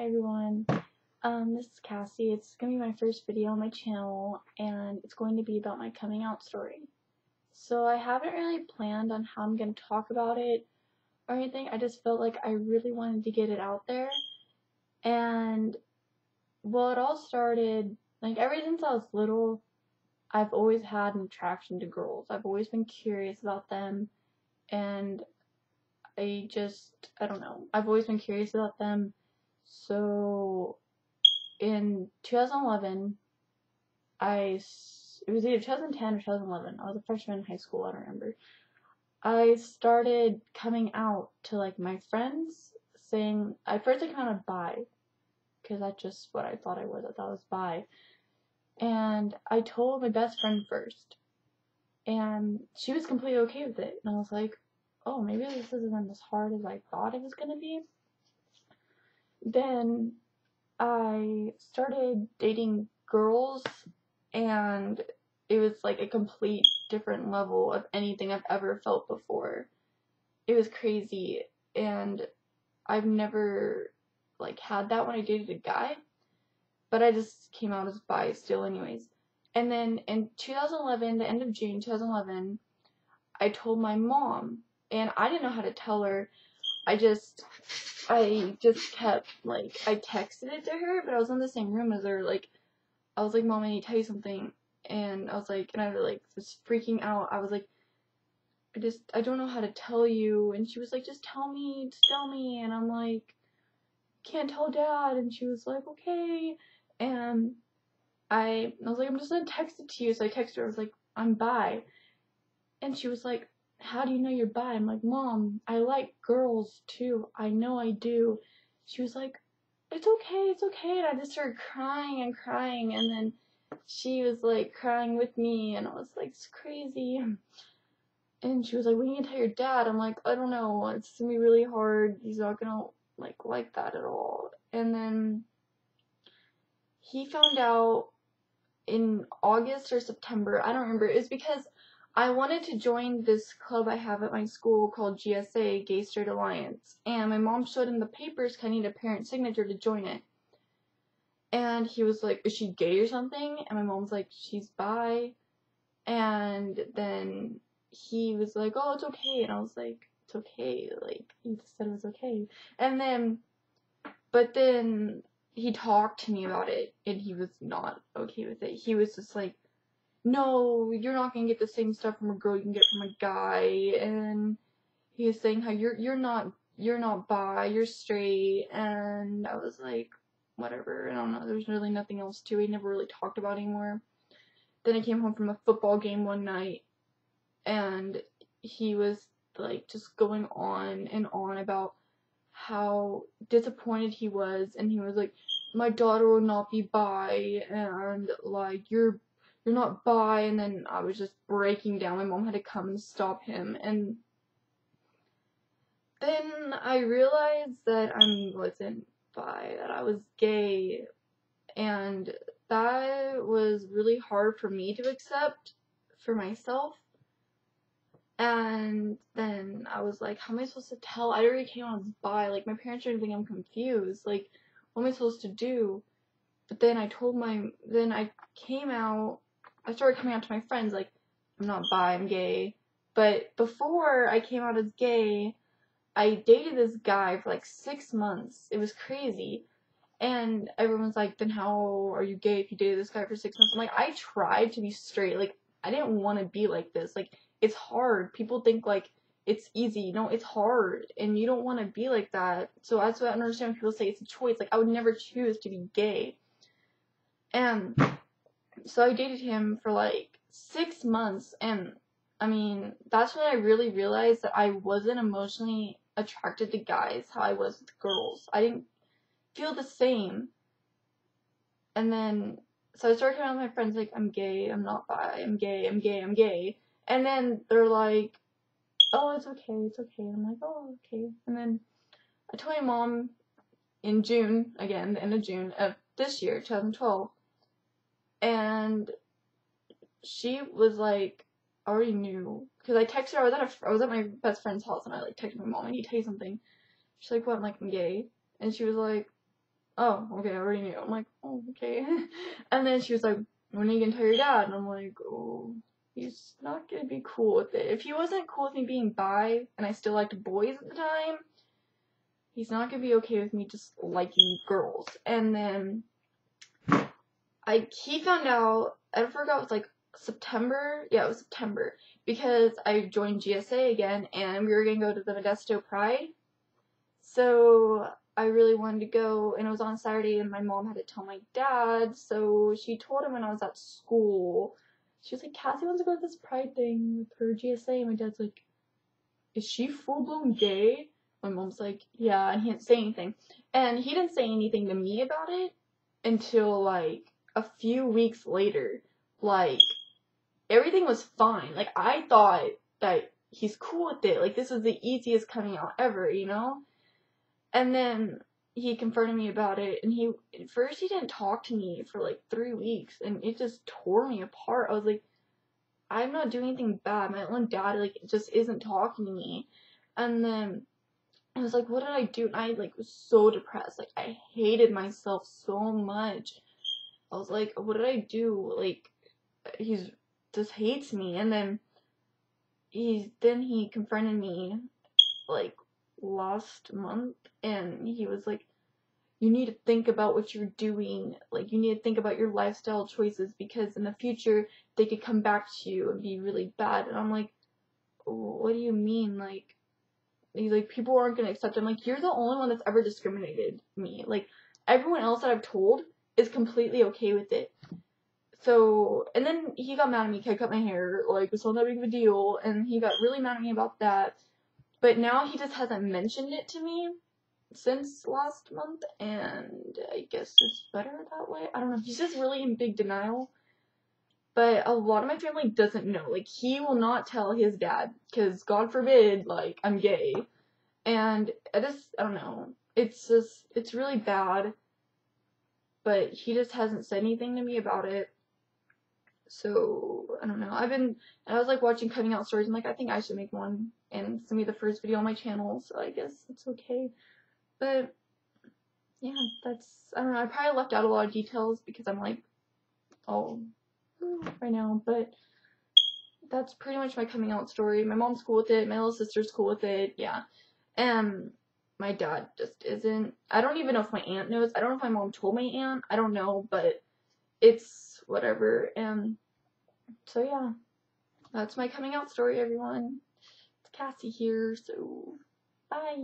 Hi everyone, this is Cassie. It's going to be my first video on my channel, and it's going to be about my coming out story. So I haven't really planned on how I'm going to talk about it or anything. I just felt like I really wanted to get it out there. And well, it all started, like ever since I was little, I've always had an attraction to girls. I've always been curious about them, and I don't know, I've always been curious about them. So in 2011, it was either 2010 or 2011. I was a freshman in high school, I don't remember. I started coming out to like my friends, saying, at first I came out as bi, because that's just what I thought I was. I thought I was bi. And I told my best friend first, and she was completely okay with it. And I was like, oh, maybe this isn't as hard as I thought it was gonna be. Then I started dating girls, and it was like a complete different level of anything I've ever felt before. It was crazy, and I've never like had that when I dated a guy, but I just came out as bi still anyways. And then in 2011, the end of June 2011, I told my mom, and I didn't know how to tell her. I just kept, like, I texted it to her, but I was in the same room as her. Like, I was like, Mom, I need to tell you something. And I was like, and I like was freaking out. I was like, I don't know how to tell you. And she was like, just tell me. And I'm like, can't tell Dad. And she was like, okay. And I was like, I'm just gonna text it to you. So I texted her. I was like, I'm bi. And she was like, how do you know you're bi? I'm like, Mom, I like girls too. I know I do. She was like, it's okay. And I just started crying, and then she was like crying with me, and I was like, it's crazy. And she was like, when you tell your dad? I'm like, I don't know. It's gonna be really hard. He's not gonna like that at all. And then he found out in August or September. I don't remember. It was because I wanted to join this club I have at my school called GSA, Gay Straight Alliance, and my mom showed him the papers because I need a parent signature to join it. And he was like, is she gay or something? And my mom's like, she's bi. And then he was like, oh, it's okay. And I was like, it's okay. Like, you just said it was okay. But then he talked to me about it, and he was not okay with it. He was just like, no, you're not gonna get the same stuff from a girl you can get from a guy. And he was saying how you're not bi, you're straight. And I was like, whatever. I don't know, there's really nothing else to it. He never really talked about it anymore. Then I came home from a football game one night, and he was like just going on and on about how disappointed he was. And he was like, my daughter will not be bi, and like you're not bi. And then I was just breaking down. My mom had to come and stop him. And then I realized that I wasn't bi, that I was gay, and that was really hard for me to accept for myself. And then I was like, how am I supposed to tell? I already came out as bi. Like, my parents are gonna think I'm confused. Like, what am I supposed to do? But then I started coming out to my friends, like, I'm not bi, I'm gay. But before I came out as gay, I dated this guy for like 6 months. It was crazy. And everyone's like, then how are you gay if you dated this guy for 6 months? I'm like, I tried to be straight. Like, I didn't want to be like this. Like, it's hard. People think like it's easy. No, it's hard. And you don't want to be like that. So that's what I understand when people say it's a choice. Like, I would never choose to be gay. And so I dated him for like 6 months. And I mean, that's when I really realized that I wasn't emotionally attracted to guys how I was with girls. I didn't feel the same. And then, so I started coming out with my friends like, I'm gay, I'm not bi, I'm gay. And then they're like, oh, it's okay. And I'm like, oh, okay. And then I told my mom in June, again, the end of June of this year, 2012. And she was like, I already knew. Because I texted her, I was at my best friend's house, and I like texted my mom, I need to tell you something. She's like, what? I'm like, I'm gay. And she was like, oh, okay, I already knew. I'm like, oh, okay. And then she was like, when are you gonna tell your dad? And I'm like, oh, he's not gonna be cool with it. If he wasn't cool with me being bi, and I still liked boys at the time, he's not gonna be okay with me just liking girls. And then he found out, I forgot it was like September. Yeah, it was September. Because I joined GSA again and we were gonna go to the Modesto Pride. So I really wanted to go, and it was on Saturday, and my mom had to tell my dad, so she told him when I was at school. She was like, Cassie wants to go to this Pride thing with her GSA, and my dad's like, is she full-blown gay? My mom's like, yeah, and he didn't say anything. And he didn't say anything to me about it until, like, a few weeks later. Like, everything was fine. Like, I thought that he's cool with it. Like, this was the easiest coming out ever, you know? And then he confronted me about it, and at first he didn't talk to me for like 3 weeks, and it just tore me apart. I was like, I'm not doing anything bad. My own dad, like, just isn't talking to me. And then I was like, what did I do? And I, like, was so depressed. Like, I hated myself so much. I was like, what did I do? Like, he's just hates me. And then he confronted me, like, last month, and he was like, you need to think about what you're doing. Like, you need to think about your lifestyle choices, because in the future they could come back to you and be really bad. And I'm like, what do you mean? Like, he's like, people aren't gonna accept it. I'm like, you're the only one that's ever discriminated me. Like, everyone else that I've told is completely okay with it. So, and then he got mad at me because I cut my hair. Like, it's not that big of a deal, and he got really mad at me about that. But now he just hasn't mentioned it to me since last month, and I guess it's better that way. I don't know. He's just really in big denial. But a lot of my family doesn't know. Like, he will not tell his dad, because God forbid, like, I'm gay. And I don't know. It's really bad. But he just hasn't said anything to me about it. So, I don't know. I was like watching coming out stories, and like, I think I should make one, and it's gonna be the first video on my channel, so I guess it's okay. But, yeah, I don't know, I probably left out a lot of details because I'm like, oh, right now, but that's pretty much my coming out story. My mom's cool with it, my little sister's cool with it, yeah. And my dad just isn't. I don't even know if my aunt knows. I don't know if my mom told my aunt. I don't know, but it's whatever. And so, yeah, that's my coming out story, everyone. It's Cassie here, so bye.